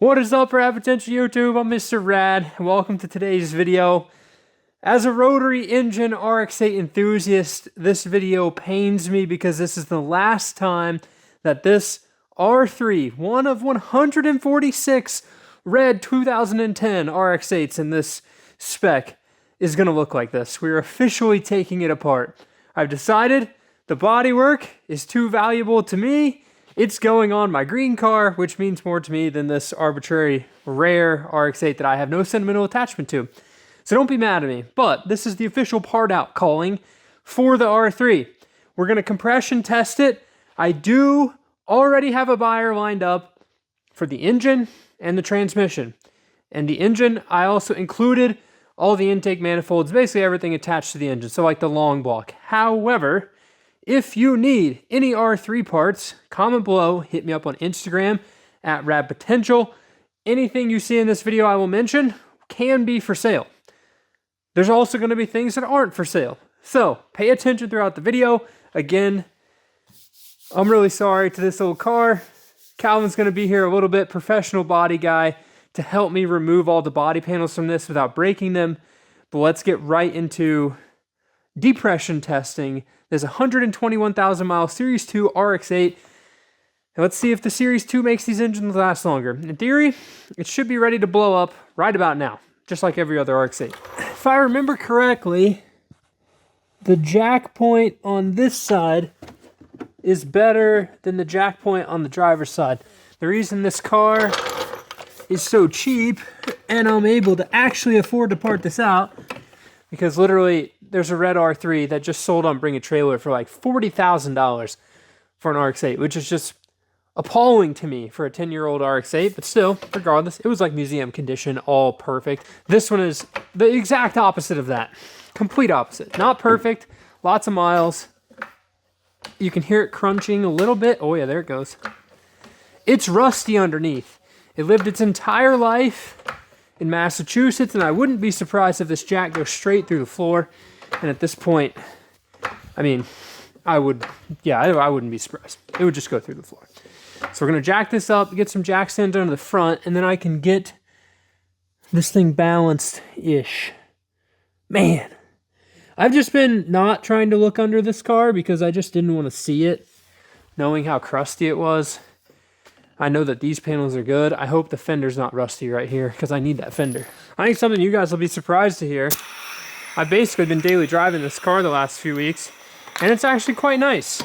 What is up, Rad Potential YouTube? I'm Mr. Rad, and welcome to today's video. As a rotary engine RX8 enthusiast, this video pains me because this is the last time that this R3, one of 146 red 2010 RX8s in this spec, is going to look like this. We're officially taking it apart. I've decided the bodywork is too valuable to me. It's going on my green car, which means more to me than this arbitrary rare RX8 that I have no sentimental attachment to. So don't be mad at me, but this is the official part out calling for the R3. We're going to compression test it. I do already have a buyer lined up for the engine and the transmission. And the engine, I also included all the intake manifolds, basically everything attached to the engine, so like the long block. However, if you need any R3 parts, comment below, hit me up on Instagram at Rad Potential. Anything you see in this video I will mention can be for sale. There's also going to be things that aren't for sale. So pay attention throughout the video. Again, I'm really sorry to this old car. Calvin's going to be here a little bit, professional body guy, to help me remove all the body panels from this without breaking them. But let's get right into depression testing. There's a 121,000 mile Series 2 RX8. And let's see if the Series 2 makes these engines last longer. In theory, it should be ready to blow up right about now, just like every other RX8. If I remember correctly, the jack point on this side is better than the jack point on the driver's side. The reason this car is so cheap and I'm able to actually afford to part this out, because literally there's a red R3 that just sold on Bring a Trailer for like $40,000 for an RX8, which is just appalling to me for a 10-year-old RX8, but still, regardless, it was like museum condition, all perfect. This one is the exact opposite of that. Complete opposite. Not perfect, lots of miles. You can hear it crunching a little bit. Oh yeah, there it goes. It's rusty underneath. It lived its entire life in Massachusetts, and I wouldn't be surprised if this jack goes straight through the floor. And at this point, I mean, I wouldn't be surprised. It would just go through the floor. So we're going to jack this up, get some jack stands under the front, and then I can get this thing balanced-ish. Man, I've just been not trying to look under this car because I just didn't want to see it, knowing how crusty it was. I know that these panels are good. I hope the fender's not rusty right here because I need that fender. I think something you guys will be surprised to hear. I've basically been daily driving this car the last few weeks, and it's actually quite nice.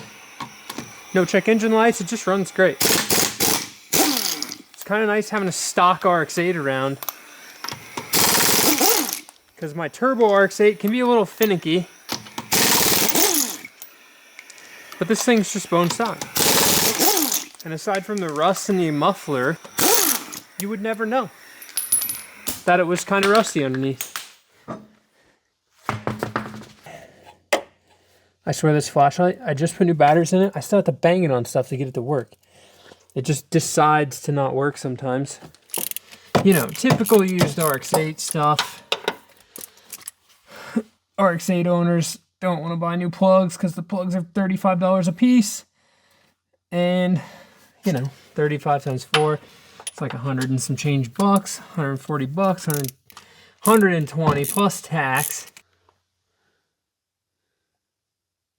No check engine lights, it just runs great. It's kind of nice having a stock RX8 around, because my turbo RX8 can be a little finicky, but this thing's just bone stock. And aside from the rust in the muffler, you would never know that it was kind of rusty underneath. I swear this flashlight, I just put new batteries in it. I still have to bang it on stuff to get it to work. It just decides to not work sometimes. You know, typical used RX8 stuff. RX8 owners don't want to buy new plugs because the plugs are $35 a piece. And, you know, 35 times 4, it's like 100 and some change bucks, 140 bucks, 120 plus tax.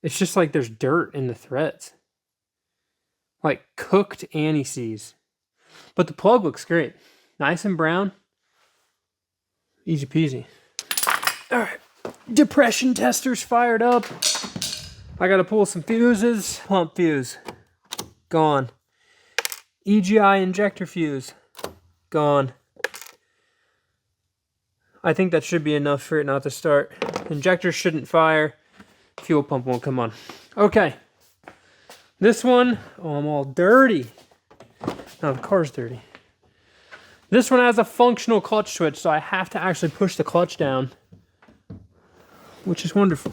It's just like there's dirt in the threads. Like cooked anise. But the plug looks great. Nice and brown. Easy peasy. Alright. Depression testers fired up. I gotta pull some fuses. Pump fuse. Gone. EGI injector fuse. Gone. I think that should be enough for it not to start. Injector shouldn't fire. Fuel pump won't come on. Okay. This one, oh, I'm all dirty. No, the car's dirty. This one has a functional clutch switch, so I have to actually push the clutch down, which is wonderful.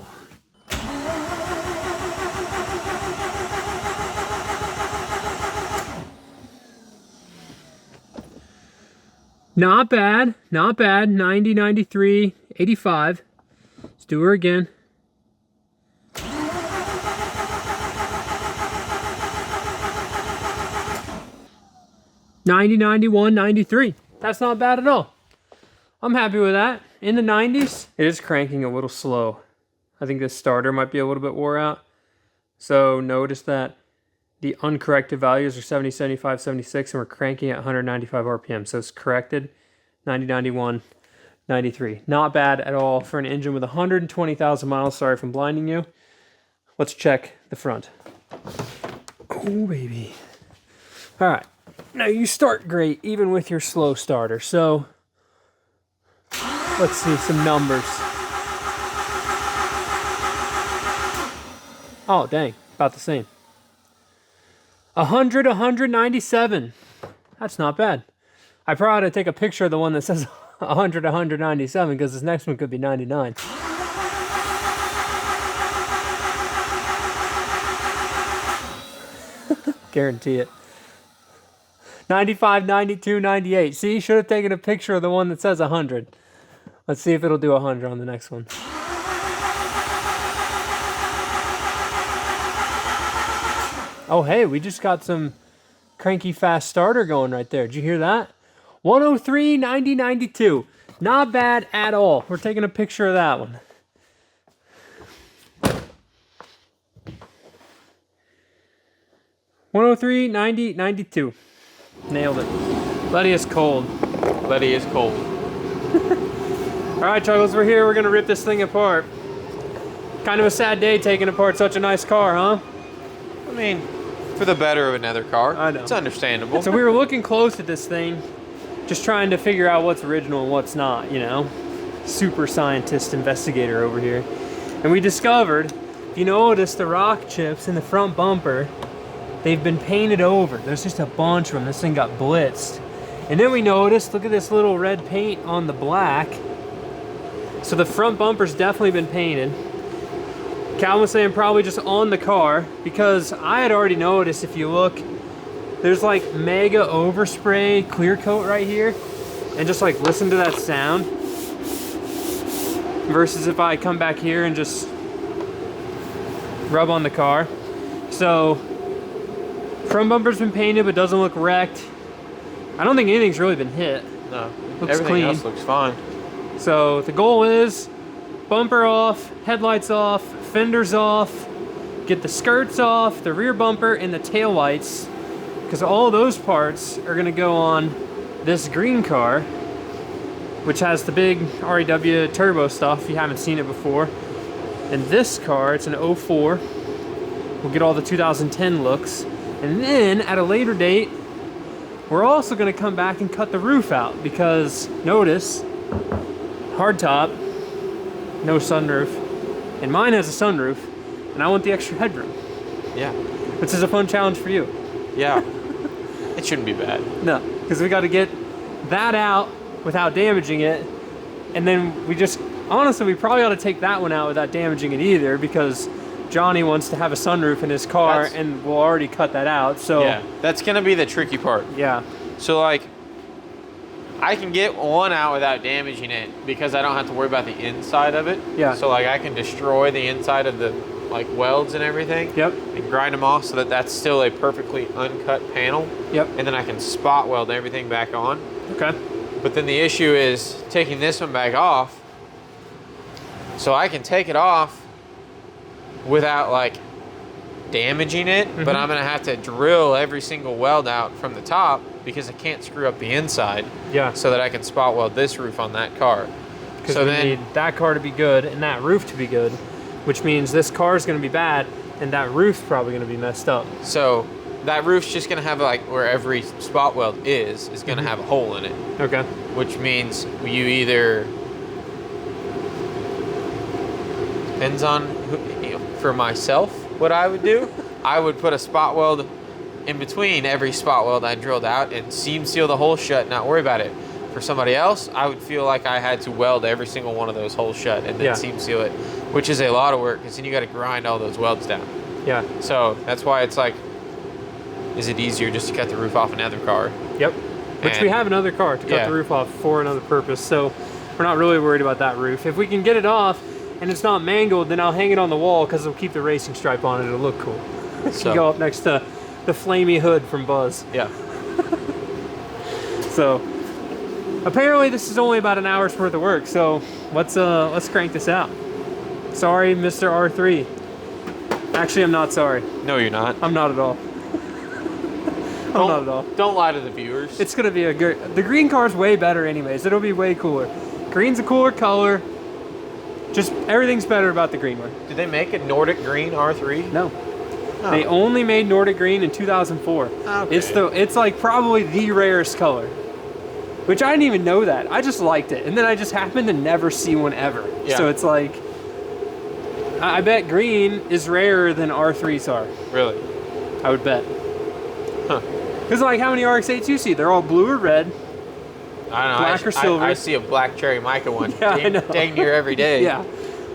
Not bad, not bad. 90, 93, 85. Let's do her again. 90, 91, 93. That's not bad at all. I'm happy with that. In the 90s, it is cranking a little slow. I think this starter might be a little bit wore out. So notice that the uncorrected values are 70, 75, 76, and we're cranking at 195 RPM. So it's corrected, 90, 91, 93. Not bad at all for an engine with 120,000 miles. Sorry if I'm blinding you. Let's check the front. Oh, baby. All right. Now you start great even with your slow starter. So let's see some numbers. Oh, dang. About the same. 100, 197. That's not bad. I probably ought to take a picture of the one that says 100, 197 because this next one could be 99. Guarantee it. 95, 92, 98. See, should have taken a picture of the one that says 100. Let's see if it'll do 100 on the next one. Oh, hey, we just got some cranky fast starter going right there. Did you hear that? 103, 90, 92. Not bad at all. We're taking a picture of that one. $103, 90, 92. Nailed it. Letty is cold. Letty is cold. All right, Chuggles, we're here. We're going to rip this thing apart. Kind of a sad day taking apart such a nice car, huh? I mean, for the better of another car. I know. It's understandable. So we were looking close at this thing, just trying to figure out what's original and what's not, you know? Super scientist investigator over here. And we discovered, if you notice the rock chips in the front bumper, they've been painted over. There's just a bunch of them. This thing got blitzed. And then we noticed, look at this little red paint on the black. So the front bumper's definitely been painted. Calvin was saying probably just on the car, because I had already noticed, if you look, there's like mega overspray clear coat right here. And just like listen to that sound. Versus if I come back here and just rub on the car. So front bumper's been painted but doesn't look wrecked. I don't think anything's really been hit. No, looks everything clean. else looks fine. So the goal is bumper off, headlights off, fenders off, get the skirts off, the rear bumper, and the tail lights, because all those parts are going to go on this green car, which has the big REW turbo stuff if you haven't seen it before. And this car, it's an 04. We'll get all the 2010 looks. And then at a later date, we're also going to come back and cut the roof out, because notice, hardtop, no sunroof, and mine has a sunroof, and I want the extra headroom. Yeah. Which is a fun challenge for you. Yeah. It shouldn't be bad. No, because we got to get that out without damaging it, and then we just, honestly, we probably ought to take that one out without damaging it either, because Johnny wants to have a sunroof in his car, and we'll already cut that out. So yeah, that's gonna be the tricky part. Yeah. So like, I can get one out without damaging it because I don't have to worry about the inside of it. Yeah. So like, I can destroy the inside of the like welds and everything. Yep. And grind them off so that that's still a perfectly uncut panel. Yep. And then I can spot weld everything back on. Okay. But then the issue is taking this one back off. So I can take it off without like damaging it, but I'm gonna have to drill every single weld out from the top because I can't screw up the inside. Yeah. So that I can spot weld this roof on that car. Because so we then need that car to be good and that roof to be good, which means this car is going to be bad and that roof's probably going to be messed up. So that roof's just gonna have like where every spot weld is gonna have a hole in it. Okay. Which means you either, depends on who, you know, for myself, what I would do, I would put a spot weld in between every spot weld I drilled out and seam seal the hole shut, not worry about it. For somebody else, I would feel like I had to weld every single one of those holes shut and then seam seal it, which is a lot of work because then you got to grind all those welds down. Yeah. So that's why it's like, is it easier just to cut the roof off another car? Yep. Which we have another car to cut the roof off for another purpose, so we're not really worried about that roof. If we can get it off and it's not mangled, then I'll hang it on the wall because it'll keep the racing stripe on it. It'll look cool. So go up next to the flamey hood from Buzz. Yeah. So apparently this is only about an hour's worth of work. So let's crank this out. Sorry, Mr. R3. Actually, I'm not sorry. No, you're not. I'm not at all. I'm not at all. Don't lie to the viewers. It's gonna be a good. The green car's way better, anyways. It'll be way cooler. Green's a cooler color. Just everything's better about the green one. Did they make a Nordic green R3? No. Oh. They only made Nordic green in 2004. Okay. It's like probably the rarest color. Which I didn't even know that. I just liked it. And then I just happened to never see one ever. Yeah. So it's like, I bet green is rarer than R3s are. Really? I would bet. Huh. Because like how many RX8s you see? They're all blue or red. I don't know. Black or silver. I see a black cherry mica one Yeah, I know. dang near every day. Yeah.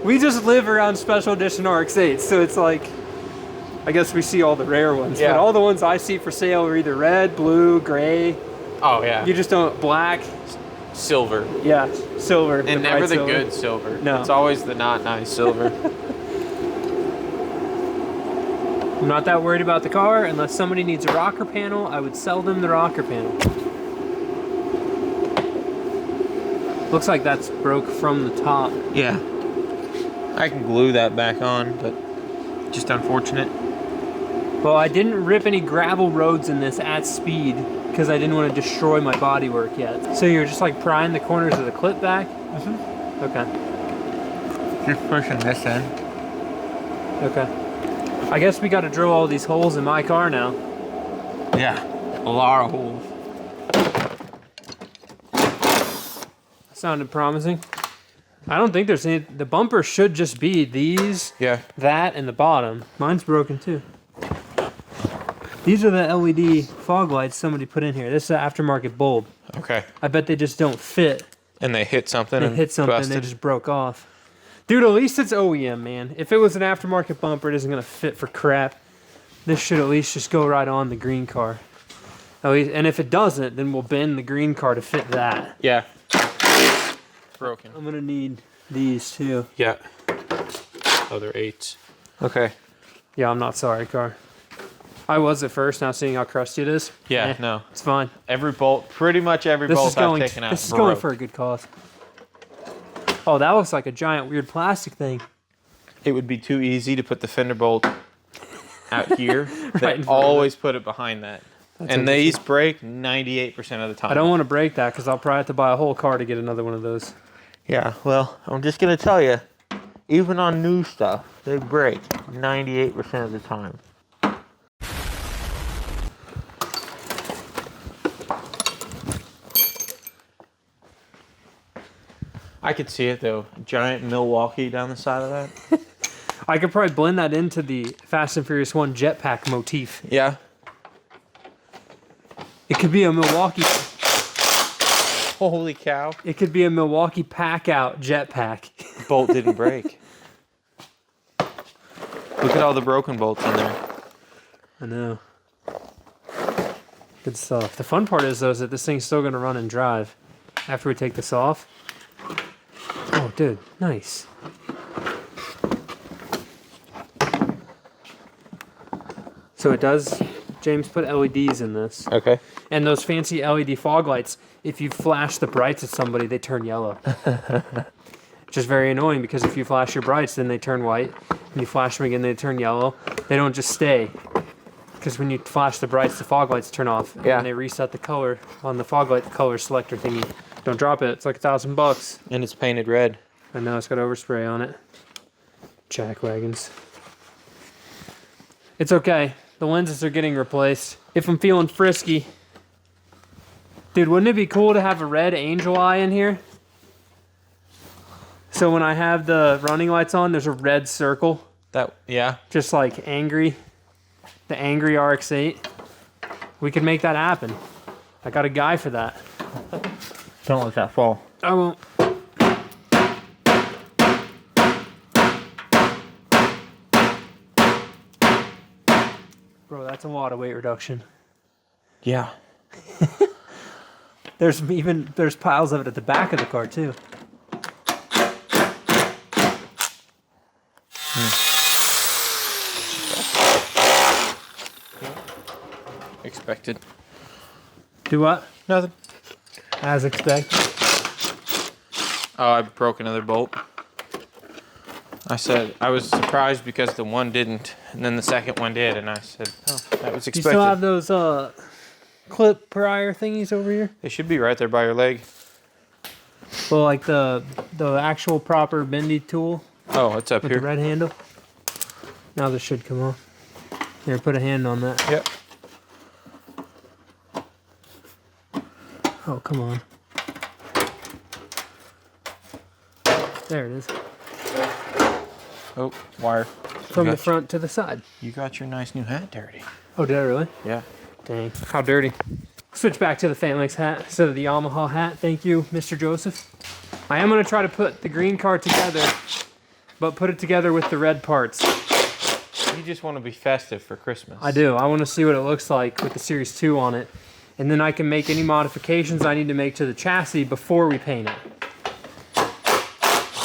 We just live around special edition RX8s. So it's like, I guess we see all the rare ones. Yeah. But all the ones I see for sale are either red, blue, gray. Oh, yeah. You just don't, black. Silver. Yeah, silver. And never the silver. good silver. No. It's always the not nice silver. I'm not that worried about the car. Unless somebody needs a rocker panel, I would sell them the rocker panel. Looks like that's broke from the top. Yeah. I can glue that back on, but just unfortunate. Well, I didn't rip any gravel roads in this at speed because I didn't want to destroy my bodywork yet. So you're just like prying the corners of the clip back? Mm-hmm. Okay. Just pushing this in. Okay. I guess we got to drill all these holes in my car now. Yeah, a lot of holes. Sounded promising. I don't think there's any. The bumper should just be these, Yeah. that, and the bottom. Mine's broken too. These are the LED fog lights somebody put in here. This is an aftermarket bulb. Okay. I bet they just don't fit. And they hit something. They and hit something, busted. they just broke off. Dude, at least it's OEM, man. If it was an aftermarket bumper, it isn't gonna fit for crap. This should at least just go right on the green car. At least, and if it doesn't, then we'll bend the green car to fit that. Yeah. Broken. I'm gonna need these too. Yeah. Oh, they're 8s. Okay. Yeah, I'm not sorry, car. I was at first, now seeing how crusty it is. Yeah, no. It's fine. Every bolt, pretty much every This bolt is going, I've taken out this is broke. going for a good cause. Oh, that looks like a giant weird plastic thing. It would be too easy to put the fender bolt out here. Right in They front of always put it behind that. That's And these break 98% of the time. I don't want to break that because I'll probably have to buy a whole car to get another one of those. Yeah, well, I'm just going to tell you, even on new stuff, they break 98% of the time. I could see it though. Giant Milwaukee down the side of that. I could probably blend that into the Fast and Furious 1 jetpack motif. Yeah. It could be a Milwaukee. Holy cow. It could be a Milwaukee pack-out jetpack. Bolt didn't break. Look at all the broken bolts in there. I know. Good stuff. The fun part is though is that this thing's still gonna run and drive after we take this off. Oh, dude, nice. So it does. James put LEDs in this. Okay. And those fancy LED fog lights, if you flash the brights at somebody, they turn yellow. Which is very annoying because if you flash your brights, then they turn white. And you flash them again, they turn yellow. They don't just stay. Because when you flash the brights, the fog lights turn off. Yeah. And they reset the color on the fog light color selector thingy. Don't drop it. It's like $1,000. And it's painted red. I know, it's got overspray on it. Jack wagons. It's okay. The lenses are getting replaced. If I'm feeling frisky. Dude, wouldn't it be cool to have a red angel eye in here? So when I have the running lights on, there's a red circle. That, yeah. Just like angry. The angry RX8. We could make that happen. I got a guy for that. Don't let that fall. I won't. Bro, that's a lot of weight reduction. Yeah. There's piles of it at the back of the car too. Expected. Do what? Nothing. As expected. Oh, I broke another bolt. I said, I was surprised because the one didn't, and then the second one did, and I said, oh, that was expected. You still have those clip prior thingies over here? They should be right there by your leg. Well, like the actual proper bendy tool. Oh, it's up with here. The red handle. Now this should come off. Here, put a hand on that. Yep. Oh, come on. There it is. Oh, wire. From the front to the side. You got your nice new hat dirty. Oh, did I really? Yeah. Dang. How dirty. Switch back to the Taillight hat instead of the Yamaha hat. Thank you, Mr. Joseph. I am going to try to put the green car together, but put it together with the red parts. You just want to be festive for Christmas. I do. I want to see what it looks like with the Series 2 on it. And then I can make any modifications I need to make to the chassis before we paint it.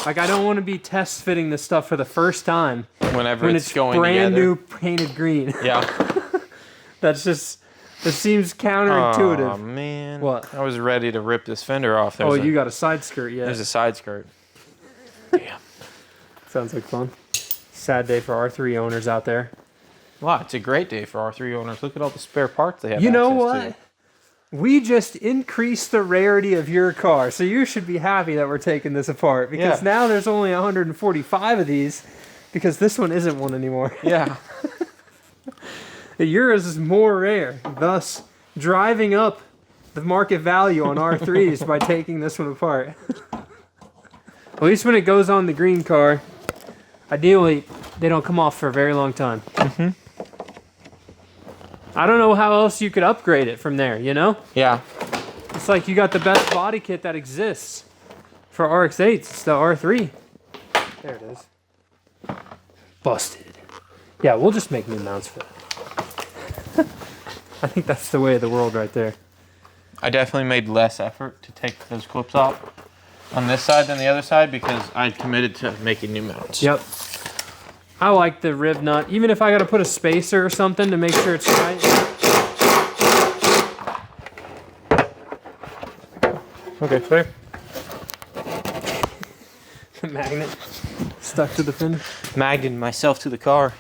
Like, I don't want to be test fitting this stuff for the first time. When it's going brand together. new painted green. Yeah. That's just, it seems counterintuitive. Oh, man. What? I was ready to rip this fender off. You got a side skirt, yeah. There's a side skirt. Yeah. Sounds like fun. Sad day for R3 owners out there. Wow, it's a great day for R3 owners. Look at all the spare parts they have. You know access what? We just increased the rarity of your car, so you should be happy that we're taking this apart, because now there's only 145 of these, because this one isn't one anymore. Yeah. Yours is more rare, thus driving up the market value on R3s by taking this one apart. At least when it goes on the green car, ideally, they don't come off for a very long time. Mm-hmm. I don't know how else you could upgrade it from there, you know? Yeah. It's like you got the best body kit that exists for RX8s. It's the R3. There it is. Busted. Yeah, we'll just make new mounts for that. I think that's the way of the world right there. I definitely made less effort to take those clips off on this side than the other side because I committed to making new mounts. Yep. I like the rib nut, even if I got to put a spacer or something to make sure it's tight. Okay, fair. The magnet stuck to the fender. Magneted myself to the car.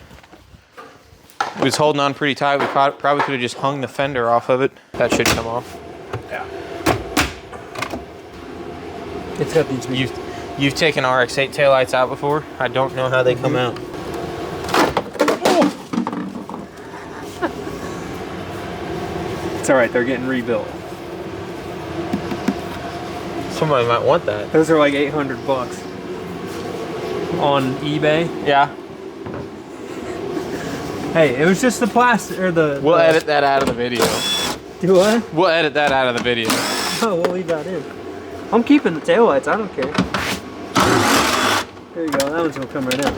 It was holding on pretty tight. We probably could have just hung the fender off of it. That should come off. Yeah. It's got these. You've taken RX8 taillights out before. I don't know how they come out. It's all right. They're getting rebuilt. Somebody might want that. Those are like $800 on eBay. Yeah. Hey, it was just the plastic or the. We'll edit that out of the video. Do what? We'll edit that out of the video. Oh, we'll leave that in. I'm keeping the taillights. I don't care. There you go. That one's gonna come right out.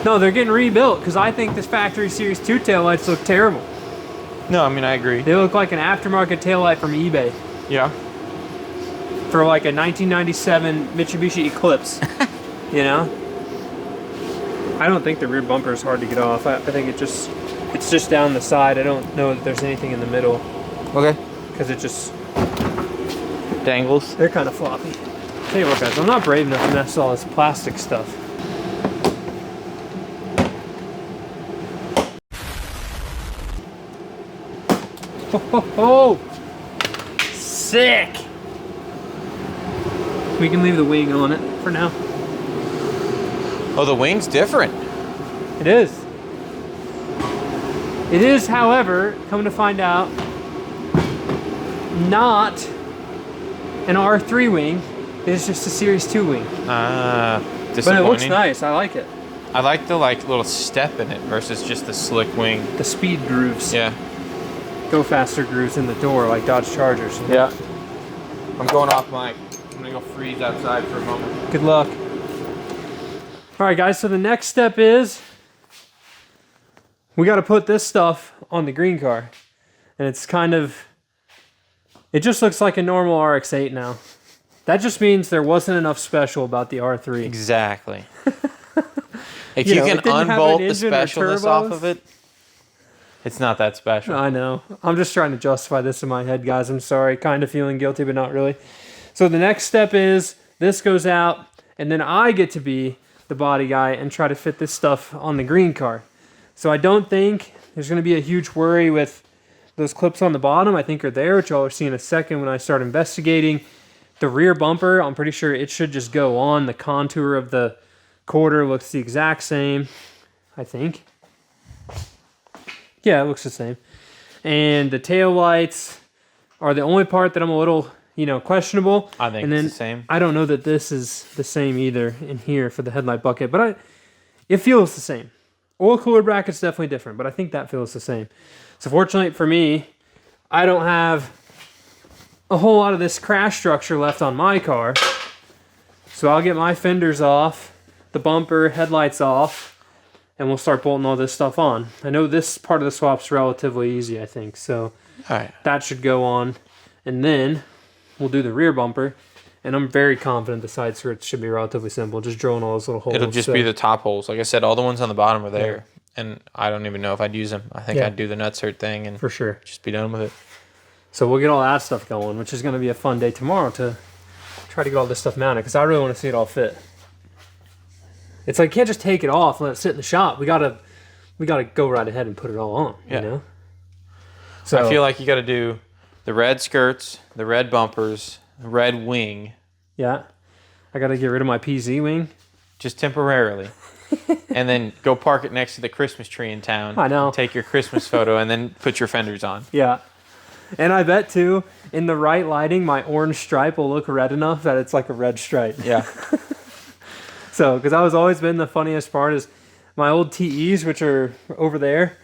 No, they're getting rebuilt because I think this factory Series 2 taillights look terrible. No, I mean, I agree. They look like an aftermarket taillight from eBay. Yeah. For like a 1997 Mitsubishi Eclipse. You know? I don't think the rear bumper is hard to get off. I think it's just down the side. I don't know that there's anything in the middle. Okay. Because it just dangles. They're kind of floppy. Tell you what, guys, I'm not brave enough to mess all this plastic stuff. Ho, ho, ho. Sick! We can leave the wing on it for now. Oh, the wing's different. It is. It is, however, come to find out, not an R3 wing. It's just a Series 2 wing. Disappointing. But it looks nice. I like it. I like the little step in it versus just the slick wing. The speed grooves. Yeah. Go faster grooves in the door like Dodge Chargers. Yeah. I'm going off mic. I'm gonna go freeze outside for a moment. Good luck. All right, guys. So the next step is we got to put this stuff on the green car, and it's kind of. It just looks like a normal RX8 now. That just means there wasn't enough special about the R3. Exactly. If you can unbolt the specialness off of it, It's not that special. I know. I'm just trying to justify this in my head, guys. I'm sorry. Kind of feeling guilty, but not really. So the next step is this goes out, and then I get to be the body guy and try to fit this stuff on the green car. So I don't think there's going to be a huge worry with those clips on the bottom. I think are there, which I'll see in a second when I start investigating. The rear bumper, I'm pretty sure it should just go on. The contour of the quarter looks the exact same, I think. Yeah, it looks the same. And the tail lights are the only part that I'm a little, questionable. I think it's the same. I don't know that this is the same either in here for the headlight bucket, but it feels the same. Oil cooler bracket's definitely different, but I think that feels the same. So fortunately for me, I don't have a whole lot of this crash structure left on my car. So I'll get my fenders off, the bumper, headlights off, and we'll start bolting all this stuff on. I know this part of the swap's relatively easy, I think, so that should go on. And then we'll do the rear bumper, and I'm very confident the side skirts should be relatively simple, just drilling all those little holes. It'll just be the top holes. Like I said, all the ones on the bottom are there, and I don't even know if I'd use them. I think I'd do the nutsert thing and for sure just be done with it. So we'll get all that stuff going, which is going to be a fun day tomorrow to try to get all this stuff mounted, because I really want to see it all fit. It's like, you can't just take it off and let it sit in the shop. We gotta go right ahead and put it all on, you know? So I feel like you got to do the red skirts, the red bumpers, the red wing. Yeah. I got to get rid of my PZ wing. Just temporarily. And then go park it next to the Christmas tree in town. I know. Take your Christmas photo and then put your fenders on. Yeah. And I bet, too, in the right lighting, my orange stripe will look red enough that it's like a red stripe. Yeah. So, because I was always been the funniest part is my old TEs, which are over there,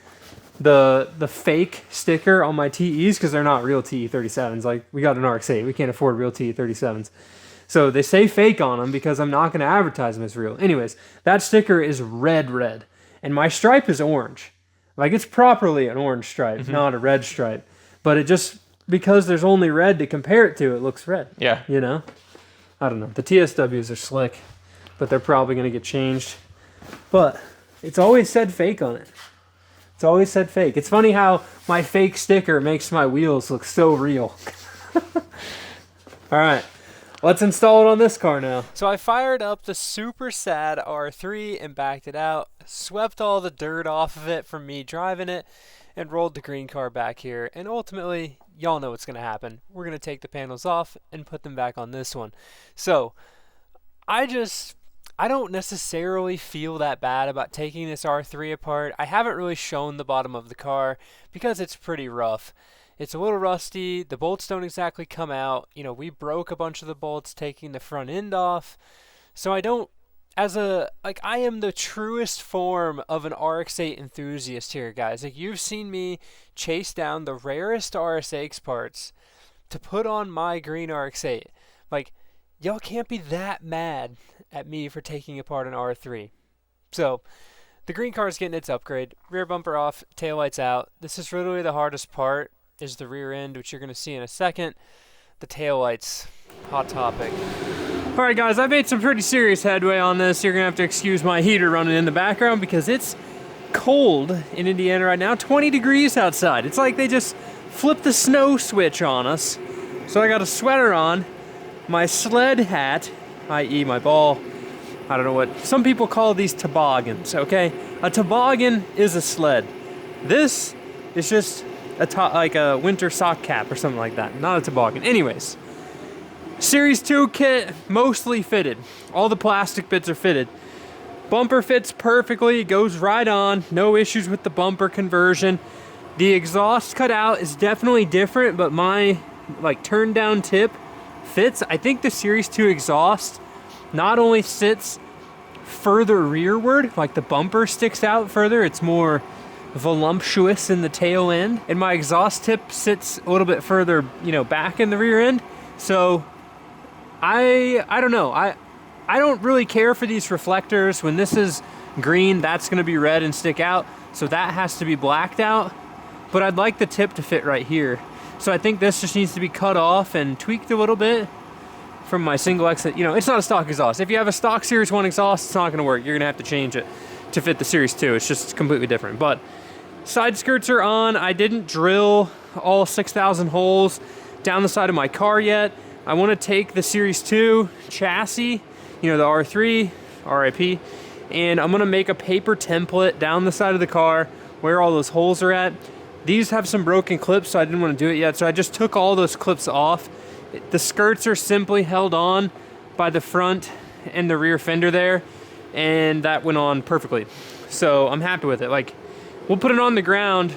the fake sticker on my TEs, because they're not real TE37s. Like, we got an RX8. We can't afford real TE37s. So they say fake on them because I'm not going to advertise them as real. Anyways, that sticker is red. And my stripe is orange. Like, it's properly an orange stripe, not a red stripe. But it just, because there's only red to compare it to, it looks red. Yeah. You know? I don't know. The TSWs are slick, but they're probably going to get changed. But it's always said fake on it. It's always said fake. It's funny how my fake sticker makes my wheels look so real. All right. Let's install it on this car now. So I fired up the super sad R3 and backed it out, swept all the dirt off of it from me driving it, and rolled the green car back here. And ultimately, y'all know what's going to happen. We're going to take the panels off and put them back on this one. So I don't necessarily feel that bad about taking this R3 apart. I haven't really shown the bottom of the car because it's pretty rough. It's a little rusty. The bolts don't exactly come out. You know, we broke a bunch of the bolts taking the front end off. So I am the truest form of an RX8 enthusiast here, guys. Like, you've seen me chase down the rarest RSX parts to put on my green RX8. Like, y'all can't be that mad at me for taking apart an R3. So, the green car is getting its upgrade. Rear bumper off, taillights out. This is literally the hardest part, is the rear end, which you're going to see in a second. The taillights, hot topic. All right, guys, I made some pretty serious headway on this. You're going to have to excuse my heater running in the background because it's cold in Indiana right now. 20 degrees outside. It's like they just flipped the snow switch on us. So I got a sweater on, my sled hat, i.e. my ball. I don't know what, some people call these toboggans, okay? A toboggan is a sled. This is just like a winter sock cap or something like that, not a toboggan. Anyways, Series 2 kit, mostly fitted. All the plastic bits are fitted. Bumper fits perfectly, it goes right on, no issues with the bumper conversion. The exhaust cutout is definitely different, but my turn down tip fits. I think the Series 2 exhaust not only sits further rearward, like the bumper sticks out further, it's more voluptuous in the tail end, and my exhaust tip sits a little bit further, back in the rear end. So I don't know. I don't really care for these reflectors. When this is green, that's going to be red and stick out, so that has to be blacked out. But I'd like the tip to fit right here. So I think this just needs to be cut off and tweaked a little bit from my single exit. It's not a stock exhaust. If you have a stock Series 1 exhaust, it's not going to work. You're going to have to change it to fit the Series 2. It's just completely different. But Side skirts are on. I didn't drill all 6,000 holes down the side of my car yet. I want to take the Series 2 chassis, you know, the R3, RIP, and I'm going to make a paper template down the side of the car where all those holes are at. These have some broken clips, so I didn't want to do it yet, so I just took all those clips off. The skirts are simply held on by the front and the rear fender there, and that went on perfectly. So I'm happy with it. Like, we'll put it on the ground.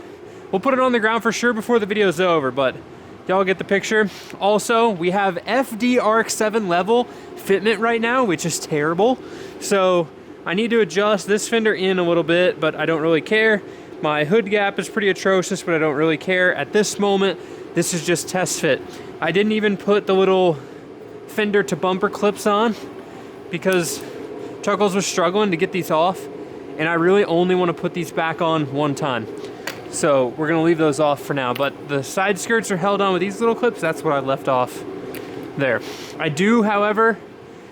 We'll put it on the ground for sure before the video's over, but y'all get the picture. Also, we have FD RX7 level fitment right now, which is terrible. So I need to adjust this fender in a little bit, but I don't really care. My hood gap is pretty atrocious, but I don't really care. At this moment, this is just test fit. I didn't even put the little fender to bumper clips on because Chuckles was struggling to get these off, and I really only want to put these back on one time. So we're gonna leave those off for now, but the side skirts are held on with these little clips. That's what I left off there. I do, however,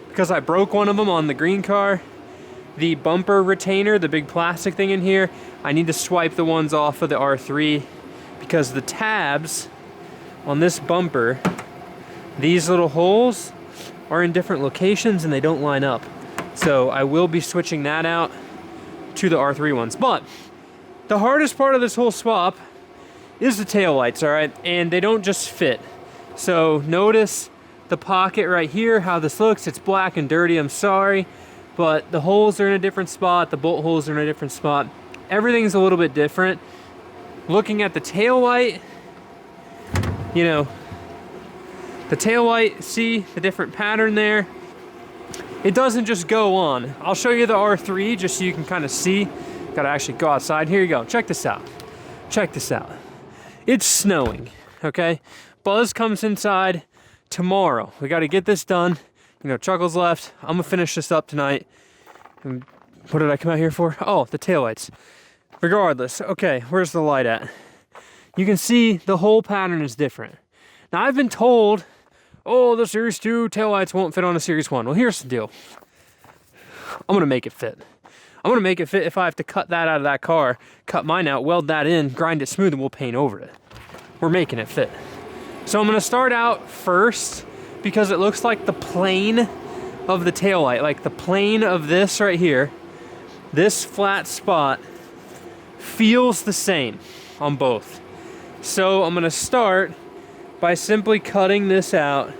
because I broke one of them on the green car, the bumper retainer, the big plastic thing in here, I need to swipe the ones off of the R3 because the tabs on this bumper, these little holes are in different locations and they don't line up. So I will be switching that out to the R3 ones. But the hardest part of this whole swap is the taillights, all right? And they don't just fit. So notice the pocket right here, how this looks. It's black and dirty, I'm sorry. But the holes are in a different spot. The bolt holes are in a different spot. Everything's a little bit different. Looking at the taillight, you know, the taillight, see the different pattern there? It doesn't just go on. I'll show you the R3 just so you can kind of see. Gotta actually go outside. Here you go. Check this out. Check this out. It's snowing, okay? Buzz comes inside tomorrow. We gotta get this done. You know, Chuckles left. I'm gonna finish this up tonight. And what did I come out here for? Oh, the taillights. Regardless, okay, where's the light at? You can see the whole pattern is different. Now, I've been told, oh, the Series 2 taillights won't fit on a Series 1. Well, here's the deal. I'm gonna make it fit. I'm gonna make it fit if I have to cut that out of that car, cut mine out, weld that in, grind it smooth, and we'll paint over it. We're making it fit. So I'm gonna start out first because it looks like the plane of the taillight, like the plane of this right here, this flat spot feels the same on both. So I'm gonna start by simply cutting this out.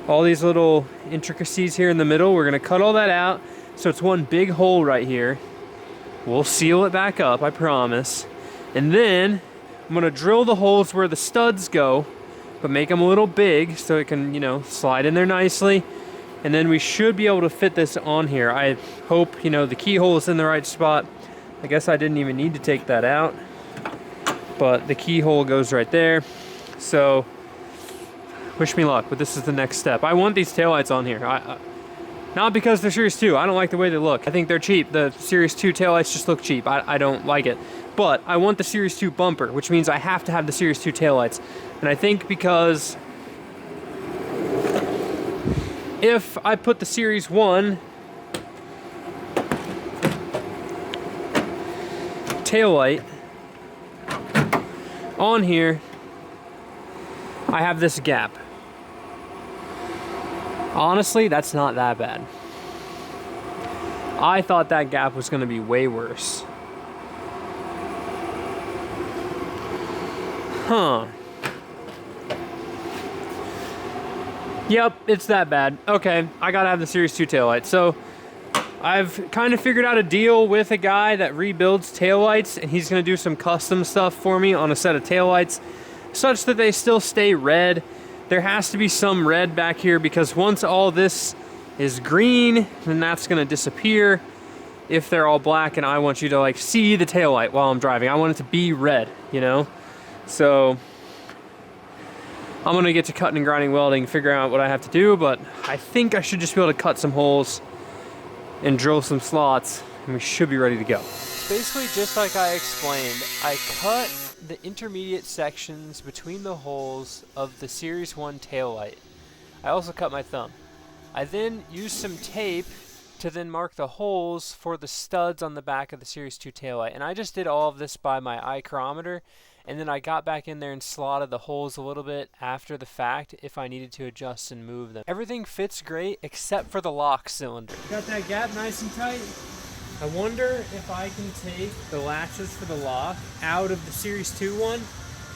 All these little intricacies here in the middle, we're gonna cut all that out. So it's one big hole right here. We'll seal it back up, I promise. And then I'm gonna drill the holes where the studs go, but make them a little big so it can, you know, slide in there nicely. And then we should be able to fit this on here. I hope, you know, the keyhole is in the right spot. I guess I didn't even need to take that out, but the keyhole goes right there. So wish me luck, but this is the next step. I want these taillights on here. Not because they're Series 2. I don't like the way they look. I think they're cheap. The Series 2 taillights just look cheap. I don't like it. But I want the Series 2 bumper, which means I have to have the Series 2 taillights. And I think because if I put the Series 1 taillight on here, I have this gap. Honestly, that's not that bad. I thought that gap was going to be way worse. Huh. Yep, it's that bad. Okay, I gotta have the Series 2 taillight. So I've kind of figured out a deal with a guy that rebuilds taillights, and he's gonna do some custom stuff for me on a set of taillights such that they still stay red. There has to be some red back here because once all this is green, then that's gonna disappear if they're all black, and I want you to like see the taillight while I'm driving. I want it to be red, you know? So I'm gonna get to cutting and grinding welding, figure out what I have to do, but I think I should just be able to cut some holes and drill some slots, and we should be ready to go. Basically, just like I explained, I cut the intermediate sections between the holes of the Series 1 taillight. I also cut my thumb. I then used some tape to then mark the holes for the studs on the back of the Series 2 taillight. And I just did all of this by my ichrometer, and then I got back in there and slotted the holes a little bit after the fact if I needed to adjust and move them. Everything fits great except for the lock cylinder. Got that gap nice and tight. I wonder if I can take the latches for the lock out of the Series 2 one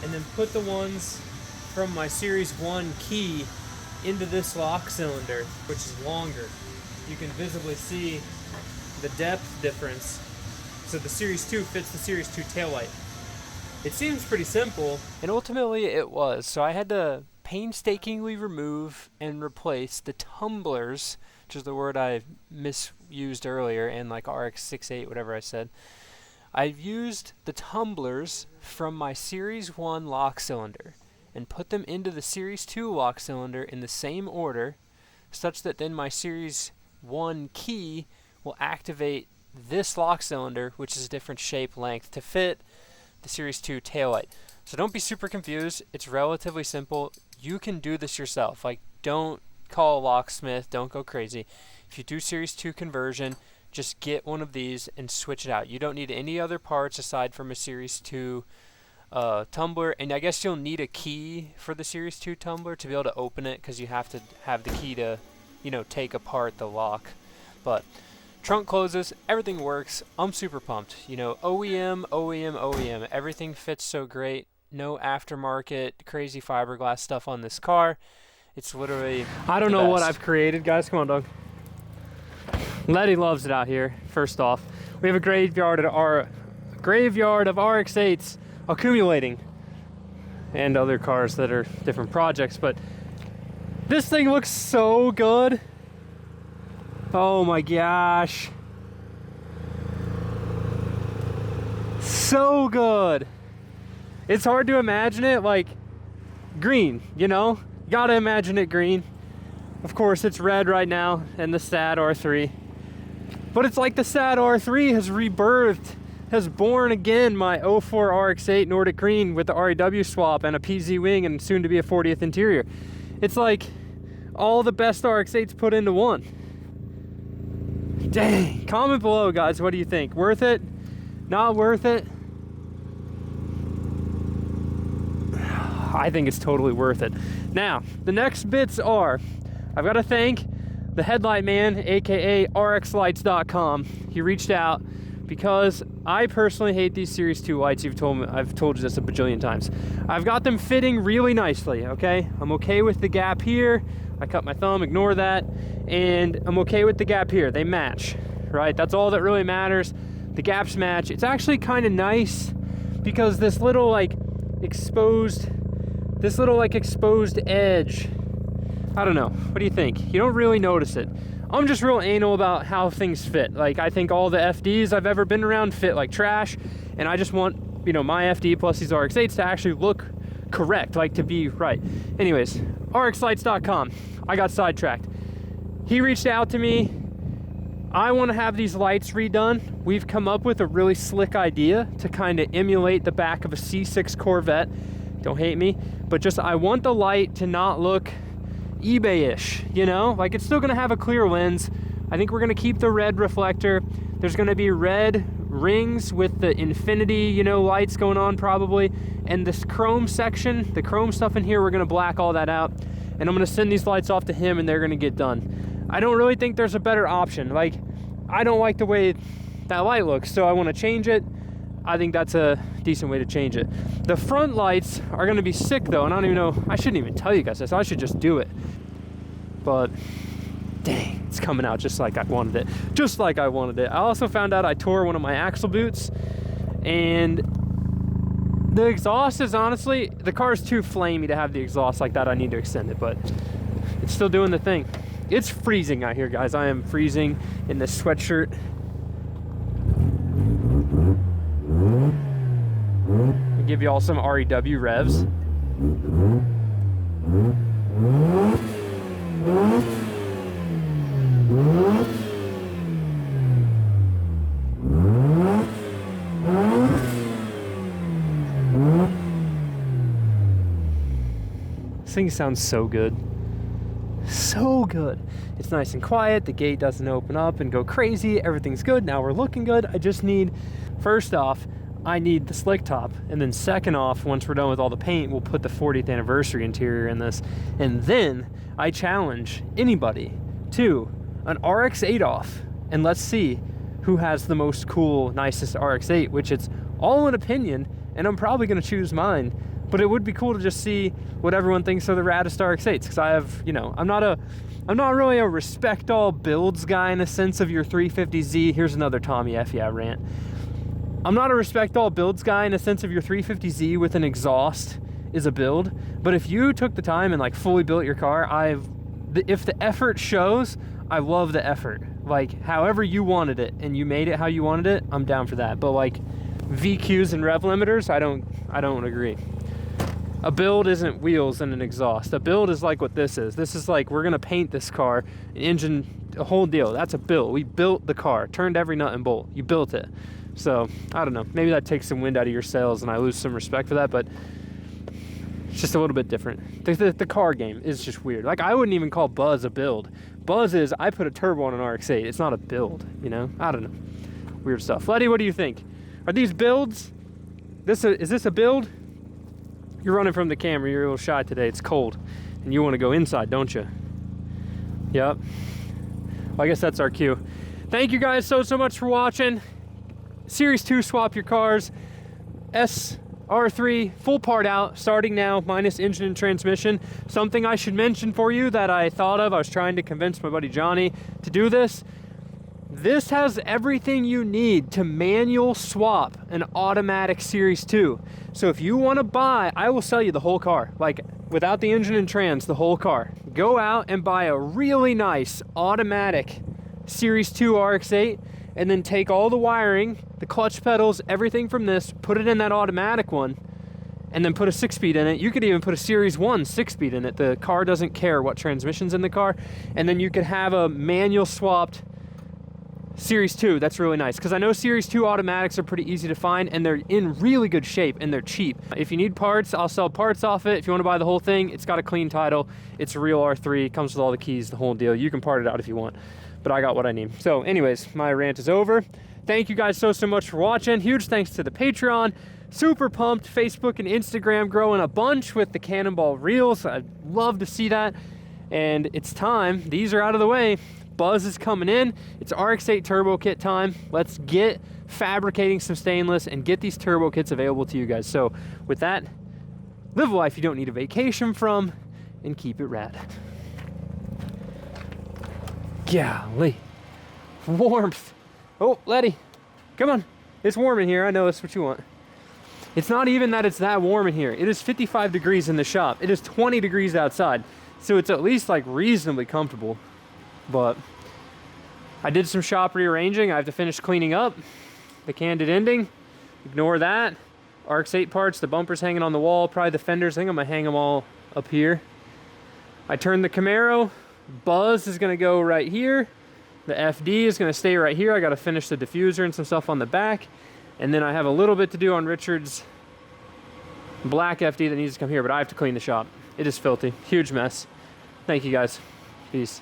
and then put the ones from my Series 1 key into this lock cylinder, which is longer. You can visibly see the depth difference. So the Series 2 fits the Series 2 taillight. It seems pretty simple, and ultimately it was. So I had to painstakingly remove and replace the tumblers, which is the word I misused earlier, and like RX8, whatever I said. I've used the tumblers from my Series 1 lock cylinder and put them into the Series 2 lock cylinder in the same order, such that then my Series 1 key will activate this lock cylinder, which is a different shape length, to fit the Series 2 taillight. So don't be super confused. It's relatively simple. You can do this yourself. Like, don't call a locksmith. Don't go crazy. If you do Series 2 conversion, just get one of these and switch it out. You don't need any other parts aside from a Series 2 tumbler, and I guess you'll need a key for the Series 2 tumbler to be able to open it, because you have to have the key to, you know, take apart the lock. But trunk closes, everything works. I'm super pumped. You know, OEM, everything fits so great. No aftermarket crazy fiberglass stuff on this car. It's literally I don't know what I've created, guys. Come on, dog. Letty loves it out here. First off, we have a graveyard of RX8s accumulating, and other cars that are different projects, but this thing looks so good. Oh my gosh, so good. It's hard to imagine it like green, you know? Gotta imagine it green. Of course it's red right now, and the sad R3, but it's like the sad R3 has rebirthed, has born again my 04 RX8 Nordic Green with the REW swap and a PZ wing and soon to be a 40th interior. It's like all the best RX8s put into one. Dang. Comment below, guys. What do you think? Worth it? Not worth it? I think it's totally worth it. Now, the next bits are, I've got to thank the headlight man, aka RX lights.com. He reached out because I personally hate these Series 2 lights. I've told you this a bajillion times. I've got them fitting really nicely, okay? I'm okay with the gap here. I cut my thumb, ignore that. And I'm okay with the gap here. They match, right? That's all that really matters. The gaps match. It's actually kind of nice because this little exposed edge, I don't know. What do you think? You don't really notice it. I'm just real anal about how things fit. Like, I think all the FDs I've ever been around fit like trash, and I just want, you know, my FD plus these RX8s to actually look correct, like to be right. Anyways, RXlights.com. I got sidetracked. He reached out to me. I want to have these lights redone. We've come up with a really slick idea to kind of emulate the back of a C6 Corvette. Don't hate me, but just I want the light to not look eBay-ish, you know? Like, it's still gonna have a clear lens. I think we're gonna keep the red reflector. There's gonna be red rings with the infinity, you know, lights going on probably. And this chrome section, the chrome stuff in here, we're gonna black all that out. And I'm gonna send these lights off to him and they're gonna get done. I don't really think there's a better option. Like, I don't like the way that light looks, so I wanna change it. I think that's a decent way to change it. The front lights are gonna be sick though, and I don't even know, I shouldn't even tell you guys this, I should just do it. But dang, it's coming out just like I wanted it. Just like I wanted it. I also found out I tore one of my axle boots, and the exhaust is honestly, the car's too flamey to have the exhaust like that. I need to extend it, but it's still doing the thing. It's freezing out here, guys. I am freezing in this sweatshirt. I'll give you all some REW revs. This thing sounds so good. So good. It's nice and quiet. The gate doesn't open up and go crazy. Everything's good. Now we're looking good. I just need, first off, I need the slick top. And then second off, once we're done with all the paint, we'll put the 40th anniversary interior in this. And then I challenge anybody to an RX8 off. And let's see who has the most cool, nicest RX8, which it's all an opinion. And I'm probably going to choose mine. But it would be cool to just see what everyone thinks are the raddest RX8s. Because I have, you know, I'm not really a respect all builds guy in a sense of your 350Z. Here's another Tommy F. Yeah rant. I'm not a respect all builds guy in a sense of your 350Z with an exhaust is a build. But if you took the time and like fully built your car, if the effort shows, I love the effort. Like however you wanted it and you made it how you wanted it, I'm down for that. But like VQs and rev limiters, I don't agree. A build isn't wheels and an exhaust. A build is like what this is. This is like, we're gonna paint this car, an engine, a whole deal. That's a build. We built the car, turned every nut and bolt. You built it. So, I don't know. Maybe that takes some wind out of your sails and I lose some respect for that, but it's just a little bit different. The car game is just weird. Like, I wouldn't even call Buzz a build. Buzz is, I put a turbo on an RX-8. It's not a build, you know? I don't know. Weird stuff. Letty, what do you think? Are these builds? Is this a build? You're running from the camera, you're a little shy today, it's cold. And you want to go inside, don't you? Yep. Well, I guess that's our cue. Thank you guys so much for watching. Series 2 swap your cars. SR3 full part out, starting now, minus engine and transmission. Something I should mention for you that I thought of, I was trying to convince my buddy Johnny to do this. This has everything you need to manual swap an automatic Series 2. So if you want to buy, I will sell you the whole car, like without the engine and trans, the whole car. Go out and buy a really nice automatic Series 2 RX-8 and then take all the wiring, the clutch pedals, everything from this, put it in that automatic one, and then put a 6-speed in it. You could even put a Series 1 6-speed in it. The car doesn't care what transmission's in the car. And then you could have a manual swapped Series 2, that's really nice, because I know Series 2 automatics are pretty easy to find and they're in really good shape and they're cheap. If you need parts, I'll sell parts off it. If you want to buy the whole thing, it's got a clean title. It's a real R3, comes with all the keys, the whole deal. You can part it out if you want, but I got what I need. So anyways, my rant is over. Thank you guys so much for watching. Huge thanks to the Patreon. Super pumped. Facebook and Instagram growing a bunch with the Cannonball Reels. I'd love to see that. And it's time. These are out of the way. Buzz is coming in. It's RX8 turbo kit time. Let's get fabricating some stainless and get these turbo kits available to you guys. So with that, live a life you don't need a vacation from and keep it rad. Golly. Warmth. Oh, Letty, come on. It's warm in here. I know that's what you want. It's not even that it's that warm in here. It is 55 degrees in the shop. It is 20 degrees outside. So it's at least like reasonably comfortable. But I did some shop rearranging. I have to finish cleaning up the candid ending. Ignore that. RX8 parts, the bumpers hanging on the wall, probably the fenders. I think I'm gonna hang them all up here. I turned the Camaro. Buzz is gonna go right here. The FD is gonna stay right here. I gotta finish the diffuser and some stuff on the back. And then I have a little bit to do on Richard's black FD that needs to come here, but I have to clean the shop. It is filthy, huge mess. Thank you guys, peace.